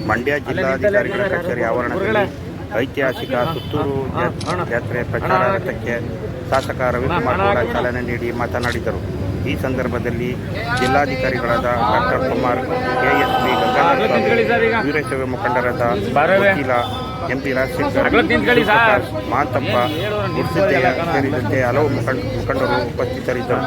ಮಂಡ್ಯ ಜಿಲ್ಲಾಧಿಕಾರಿಗಳ ಕಚೇರಿ ಆವರಣದಲ್ಲಿ ಐತಿಹಾಸಿಕ ಸುತ್ತೂರು ಜಾತ್ರೆ ಪ್ರಚಾರ ರಥಕ್ಕೆ ಶಾಸಕ ರವಿಕುಮಾರ್ ಗೌಡ ಚಾಲನೆ ನೀಡಿ ಮಾತನಾಡಿದರು. ಈ ಸಂದರ್ಭದಲ್ಲಿ ಜಿಲ್ಲಾಧಿಕಾರಿಗಳಾದ ಡಾಕ್ಟರ್ ಕುಮಾರ್, ಕೆಎಸ್ಪಿ ಗಂಗಾಧರ ಸ್ವಾಮಿ, ವೀರಶೈವ ಮುಖಂಡರಾದ ವಕೀಲ ಎಂಪಿ ರಾಜಶೇಖರ್, ಮಹಾಂತಪ್ಪ, ಗುರುಸಿದ್ದಯ್ಯ ಸೇರಿದಂತೆ ಹಲವು ಮುಖಂಡರು ಉಪಸ್ಥಿತರಿದ್ದರು.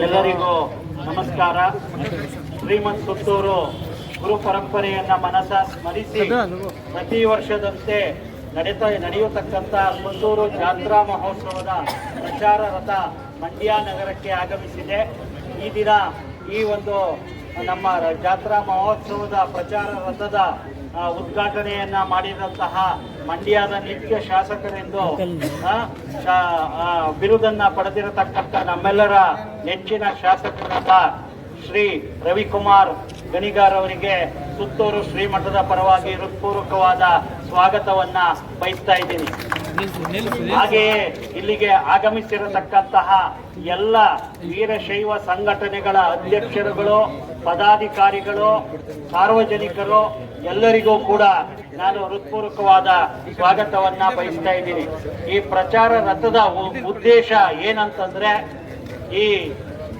ಎಲ್ಲರಿಗೂ ನಮಸ್ಕಾರ. ಶ್ರೀಮಂತ ಸುತ್ತೂರು ಗುರು ಪರಂಪರೆಯನ್ನ ಮನಸ ಸ್ಮರಿಸಿ ಪ್ರತಿ ವರ್ಷದಂತೆ ನಡೆಯತಕ್ಕಂಥ ಸುತ್ತೂರು ಜಾತ್ರಾ ಮಹೋತ್ಸವದ ಪ್ರಚಾರ ರಥ ಮಂಡ್ಯ ನಗರಕ್ಕೆ ಆಗಮಿಸಿದೆ. ಈ ದಿನ ಈ ಒಂದು ನಮ್ಮ ಜಾತ್ರಾ ಮಹೋತ್ಸವದ ಪ್ರಚಾರ ರಥದ ಉದ್ಘಾಟನೆಯನ್ನ ಮಾಡಿದಂತಹ ಮಂಡ್ಯದ ನಿತ್ಯ ಶಾಸಕರೆಂದು ಬಿರುದನ್ನ ಪಡೆದಿರತಕ್ಕಂಥ ನಮ್ಮೆಲ್ಲರ ನೆಚ್ಚಿನ ಶಾಸಕರಾದ ಶ್ರೀ ರವಿಕುಮಾರ್ ಗಣಿಗಾರ್ ಅವರಿಗೆ ಸುತ್ತೂರು ಶ್ರೀಮಠದ ಪರವಾಗಿ ಹೃತ್ಪೂರ್ವಕವಾದ ಸ್ವಾಗತವನ್ನ ಬಯಸ್ತಾ ಇದ್ದೀನಿ. ಹಾಗೆಯೇ ಇಲ್ಲಿಗೆ ಆಗಮಿಸಿರತಕ್ಕಂತಹ ಎಲ್ಲ ವೀರಶೈವ ಸಂಘಟನೆಗಳ ಅಧ್ಯಕ್ಷರುಗಳು, ಪದಾಧಿಕಾರಿಗಳು, ಸಾರ್ವಜನಿಕರು ಎಲ್ಲರಿಗೂ ಕೂಡ ನಾನು ಹೃತ್ಪೂರ್ವಕವಾದ ಸ್ವಾಗತವನ್ನ ಬಯಸ್ತಾ ಇದ್ದೀನಿ. ಈ ಪ್ರಚಾರ ರಥದ ಉದ್ದೇಶ ಏನಂತಂದ್ರೆ, ಈ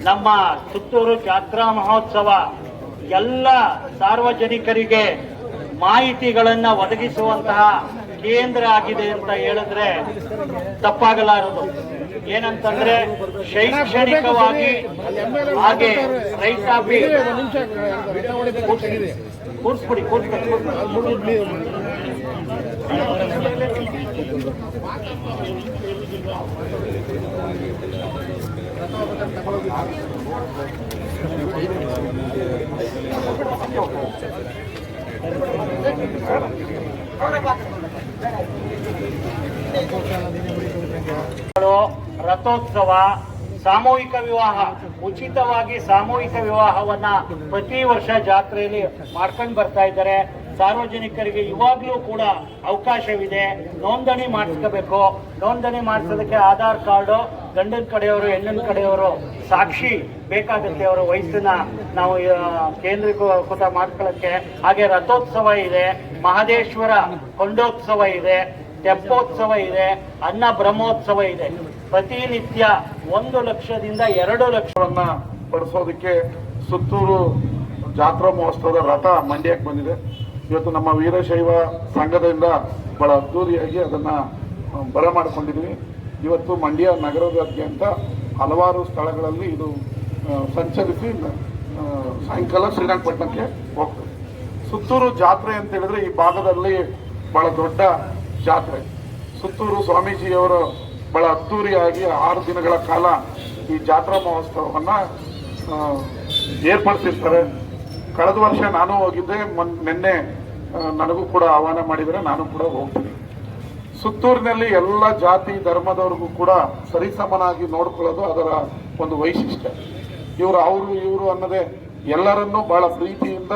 ನಮ್ಮ ಸುತ್ತೂರು ಜಾತ್ರಾ ಮಹೋತ್ಸವ ಎಲ್ಲ ಸಾರ್ವಜನಿಕರಿಗೆ ಮಾಹಿತಿಗಳನ್ನ ಒದಗಿಸುವಂತಹ ಕೇಂದ್ರ ಆಗಿದೆ ಅಂತ ಹೇಳಿದ್ರೆ ತಪ್ಪಾಗಲಾರದು. ಏನಂತಂದ್ರೆ ಶೈಕ್ಷಣಿಕವಾಗಿ ಹಾಗೆ ರೈತಾಪಿ ಕೂರ್ಸ್ಬಿಡಿ ರಥೋತ್ಸವ, ಸಾಮೂಹಿಕ ವಿವಾಹ, ಉಚಿತವಾಗಿ ಸಾಮೂಹಿಕ ವಿವಾಹವನ್ನ ಪ್ರತಿ ವರ್ಷ ಜಾತ್ರೆಯಲ್ಲಿ ಮಾಡ್ಕೊಂಡು ಬರ್ತಾ ಇದ್ದಾರೆ. ಸಾರ್ವಜನಿಕರಿಗೆ ಇವಾಗಲೂ ಕೂಡ ಅವಕಾಶವಿದೆ. ನೋಂದಣಿ ಮಾಡಿಸ್ಕೋಬೇಕು. ನೋಂದಣಿ ಮಾಡಿಸೋದಕ್ಕೆ ಆಧಾರ್ ಕಾರ್ಡು, ಗಂಡನ ಕಡೆಯವರು ಹೆಣ್ಣಿನ ಕಡೆಯವರು ಸಾಕ್ಷಿ ಬೇಕಾಗುತ್ತೆ. ಅವರ ವಯಸ್ಸನ್ನ ನಾವು ಕೇಂದ್ರೀಕೃತ ಮಾಡ್ಕೊಳ್ಳೋಕ್ಕೆ. ಹಾಗೆ ರಥೋತ್ಸವ ಇದೆ, ಮಹದೇಶ್ವರ ಕೊಂಡೋತ್ಸವ ಇದೆ, ತೆಪ್ಪೋತ್ಸವ ಇದೆ, ಅನ್ನ ಬ್ರಹ್ಮೋತ್ಸವ ಇದೆ. ಪ್ರತಿನಿತ್ಯ 1 ಲಕ್ಷದಿಂದ 2 ಲಕ್ಷವನ್ನ ಪಡಿಸೋದಕ್ಕೆ ಸುತ್ತೂರು ಜಾತ್ರಾ ಮಹೋತ್ಸವದ ರಥ ಮಂಡ್ಯಕ್ಕೆ ಬಂದಿದೆ. ಇವತ್ತು ನಮ್ಮ ವೀರಶೈವ ಸಂಘದಿಂದ ಬಹಳ ಅದ್ದೂರಿಯಾಗಿ ಅದನ್ನ ಬರಮಾಡಿಕೊಂಡಿದ್ದೀವಿ. ಇವತ್ತು ಮಂಡ್ಯ ನಗರದಾದ್ಯಂತ ಹಲವಾರು ಸ್ಥಳಗಳಲ್ಲಿ ಇದು ಸಂಚರಿಸಿ ಸಾಯಂಕಾಲ ಶ್ರೀರಂಗಪಟ್ಟಣಕ್ಕೆ ಹೋಗ್ತದೆ. ಸುತ್ತೂರು ಜಾತ್ರೆ ಅಂತ ಹೇಳಿದ್ರೆ ಈ ಭಾಗದಲ್ಲಿ ಬಹಳ ದೊಡ್ಡ ಜಾತ್ರೆ. ಸುತ್ತೂರು ಸ್ವಾಮೀಜಿಯವರು ಬಹಳ ಅದ್ದೂರಿಯಾಗಿ 6 ದಿನಗಳ ಕಾಲ ಈ ಜಾತ್ರಾ ಮಹೋತ್ಸವವನ್ನು ಏರ್ಪಡಿಸಿರ್ತಾರೆ. ಕಳೆದ ವರ್ಷ ನಾನು ಹೋಗಿದ್ದೆ, ನಿನ್ನೆ ನನಗೂ ಕೂಡ ಆಹ್ವಾನ ಮಾಡಿದರೆ ನಾನು ಕೂಡ ಹೋಗ್ತೀನಿ. ಸುತ್ತೂರಿನಲ್ಲಿ ಎಲ್ಲ ಜಾತಿ ಧರ್ಮದವ್ರಿಗೂ ಕೂಡ ಸರಿಸಮನಾಗಿ ನೋಡ್ಕೊಳ್ಳೋದು ಅದರ ಒಂದು ವೈಶಿಷ್ಟ್ಯ. ಇವರು ಅನ್ನೋದೇ ಎಲ್ಲರನ್ನೂ ಬಹಳ ಪ್ರೀತಿಯಿಂದ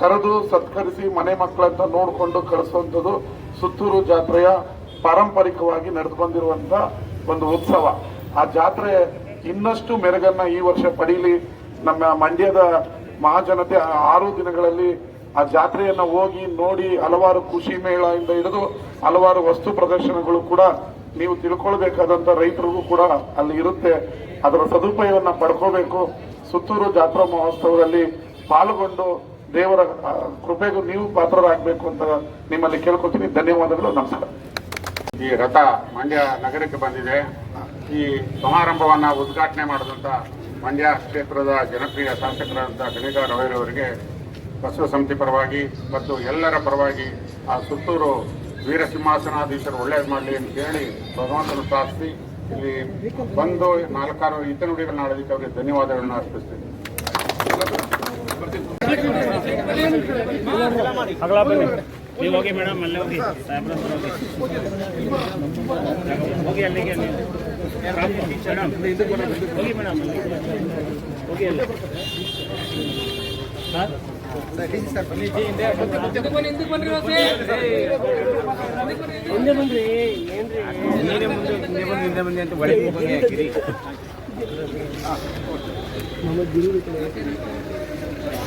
ಕರೆದು ಸತ್ಕರಿಸಿ ಮನೆ ಮಕ್ಕಳಂತ ನೋಡಿಕೊಂಡು ಕಳಿಸುವಂಥದ್ದು ಸುತ್ತೂರು ಜಾತ್ರೆಯ ಪಾರಂಪರಿಕವಾಗಿ ನಡೆದು ಬಂದಿರುವಂಥ ಒಂದು ಉತ್ಸವ. ಆ ಜಾತ್ರೆ ಇನ್ನಷ್ಟು ಮೆರುಗನ್ನ ಈ ವರ್ಷ ಪಡೀಲಿ. ನಮ್ಮ ಮಂಡ್ಯದ ಮಹಾಜನತೆ 6 ದಿನಗಳಲ್ಲಿ ಆ ಜಾತ್ರೆಯನ್ನ ಹೋಗಿ ನೋಡಿ ಹಲವಾರು ಖುಷಿ ಮೇಳದಿಂದ ಹಿಡಿದು ಹಲವಾರು ವಸ್ತು ಪ್ರದರ್ಶನಗಳು ಕೂಡ ನೀವು ತಿಳ್ಕೊಳ್ಬೇಕಾದಂಥ ರೈತರಿಗೂ ಕೂಡ ಅಲ್ಲಿ ಇರುತ್ತೆ. ಅದರ ಸದುಪಯೋಗವನ್ನ ಪಡ್ಕೋಬೇಕು. ಸುತ್ತೂರು ಜಾತ್ರಾ ಮಹೋತ್ಸವದಲ್ಲಿ ಪಾಲ್ಗೊಂಡು ದೇವರ ಕೃಪೆಗೂ ನೀವು ಪಾತ್ರರಾಗಬೇಕು ಅಂತ ನಿಮ್ಮಲ್ಲಿ ಕೇಳ್ಕೊತೀನಿ. ಧನ್ಯವಾದಗಳು. ನಮಸ್ಕಾರ. ಈ ರಥ ಮಂಡ್ಯ ನಗರಕ್ಕೆ ಬಂದಿದೆ. ಈ ಸಮಾರಂಭವನ್ನು ಉದ್ಘಾಟನೆ ಮಾಡಿದಂಥ ಮಂಡ್ಯ ಕ್ಷೇತ್ರದ ಜನಪ್ರಿಯ ಶಾಸಕರಾದಂಥ ಗಣಿಗಾರ್ ಅವರಿಗೆ ಬಸವ ಸಮಿತಿ ಪರವಾಗಿ ಮತ್ತು ಎಲ್ಲರ ಪರವಾಗಿ ಆ ಸುತ್ತೂರು ವೀರಸಿಂಹಾಸನಾಧೀಶರು ಒಳ್ಳೇದು ಮಾಡಲಿ ಅಂತ ಹೇಳಿ ಭಗವಂತನ ಪ್ರಾರ್ಥಿಸಿ ಇಲ್ಲಿ ಬಂದು 4 ಹಿತನುಡಿಗಳನ್ನ ಆಡೋದಕ್ಕೆ ಅವರಿಗೆ ಧನ್ಯವಾದಗಳನ್ನ ಅರ್ಪಿಸ್ತೀನಿ. ನೀವು ಹೋಗಿ ಮೇಡಮ್, ಅಲ್ಲೇ ಹೋಗಿ ಹೋಗಿ ಅಲ್ಲಿಗೆ ಮೇಡಮ್, ಹೋಗಿ ಮೇಡಮ್, ಹೋಗಿ ಅಲ್ಲಿ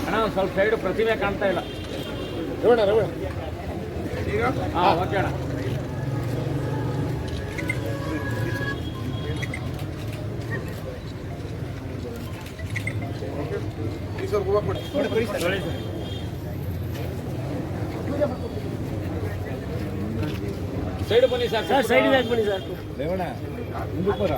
ಅಣ್ಣ ಒಂದು ಸ್ವಲ್ಪ ಸೈಡ್ ಪ್ರತಿಮೆ ಕಾಣ್ತಾ ಇಲ್ಲ. ಹಾಂ ಓಕೆ ಅಣ್ಣ. ಸೈಡ್ ಬನ್ನಿ ಸರ್, ಸೈಡ್ ಬನ್ನಿ ಸರ್. ರೇವಣ್ಣ ಮುಂದಕ್ಕೆ ಬರ.